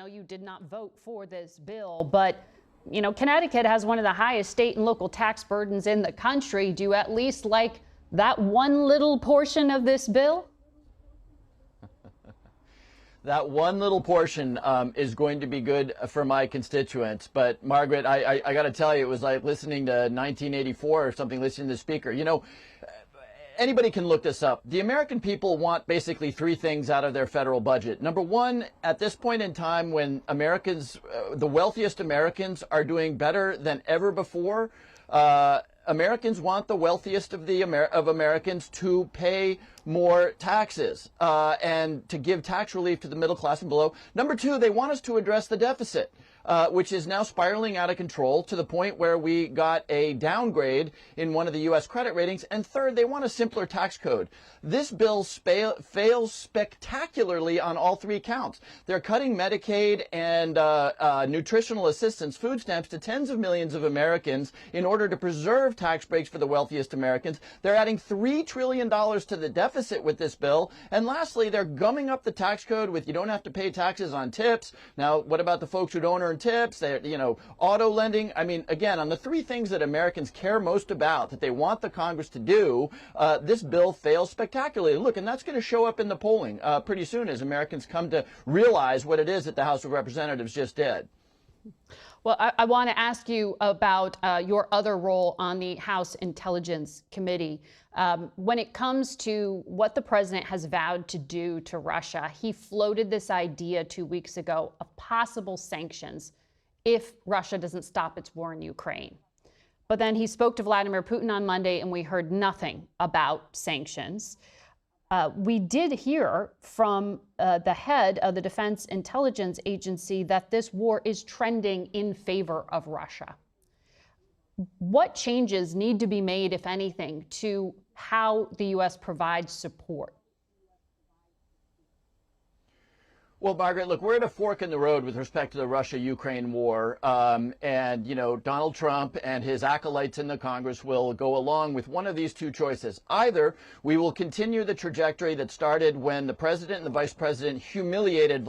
know you did not vote for this bill, but Connecticut has one of the highest state and local tax burdens in the country. Do you at least like that one little portion of this bill? That one little portion is going to be good for my constituents. But Margaret, I got to tell you, it was like listening to 1984 or something, listening to the speaker. Anybody can look this up. The American people want basically three things out of their federal budget. Number one, at this point in time when Americans, the wealthiest Americans, are doing better than ever before, Americans want the wealthiest of Americans to pay more taxes and to give tax relief to the middle class and below. Number two, they want us to address the deficit, which is now spiraling out of control to the point where we got a downgrade in one of the U.S. credit ratings. And third, they want a simpler tax code. This bill fails spectacularly on all three counts. They're cutting Medicaid and nutritional assistance, food stamps, to tens of millions of Americans in order to preserve tax breaks for the wealthiest Americans. They're adding $3 trillion to the deficit with this bill. And lastly, they're gumming up the tax code with you don't have to pay taxes on tips. Now, what about the folks who don't earn tips? They're, auto lending. I mean, again, on the three things that Americans care most about, that they want the Congress to do, this bill fails spectacularly. Look, and that's going to show up in the polling pretty soon as Americans come to realize what it is that the House of Representatives just did. Well, I want to ask you about your other role on the House Intelligence Committee. When it comes to what the president has vowed to do to Russia, he floated this idea 2 weeks ago of possible sanctions if Russia doesn't stop its war in Ukraine. But then he spoke to Vladimir Putin on Monday, and we heard nothing about sanctions. We did hear from the head of the Defense Intelligence Agency that this war is trending in favor of Russia. What changes need to be made, if anything, to how the U.S. provides support? Well, Margaret, look, we're at a fork in the road with respect to the Russia-Ukraine war. And Donald Trump and his acolytes in the Congress will go along with one of these two choices. Either we will continue the trajectory that started when the president and the vice president humiliated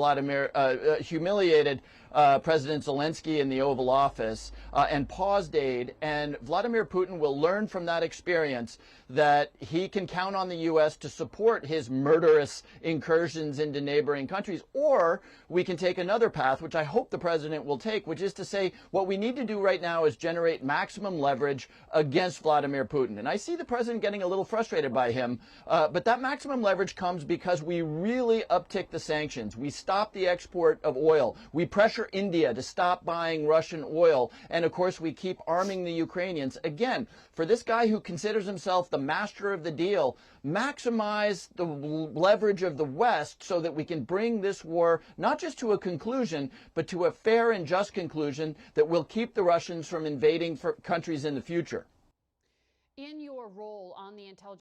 President Zelensky in the Oval Office and paused aid. And Vladimir Putin will learn from that experience that he can count on the U.S. to support his murderous incursions into neighboring countries. Or we can take another path, which I hope the president will take, which is to say what we need to do right now is generate maximum leverage against Vladimir Putin. And I see the president getting a little frustrated by him, but that maximum leverage comes because we really uptick the sanctions. We stop the export of oil. We pressure India to stop buying Russian oil. And of course, we keep arming the Ukrainians. Again, for this guy who considers himself the master of the deal, maximize the leverage of the West so that we can bring this war not just to a conclusion, but to a fair and just conclusion that will keep the Russians from invading countries in the future. In your role on the intelligence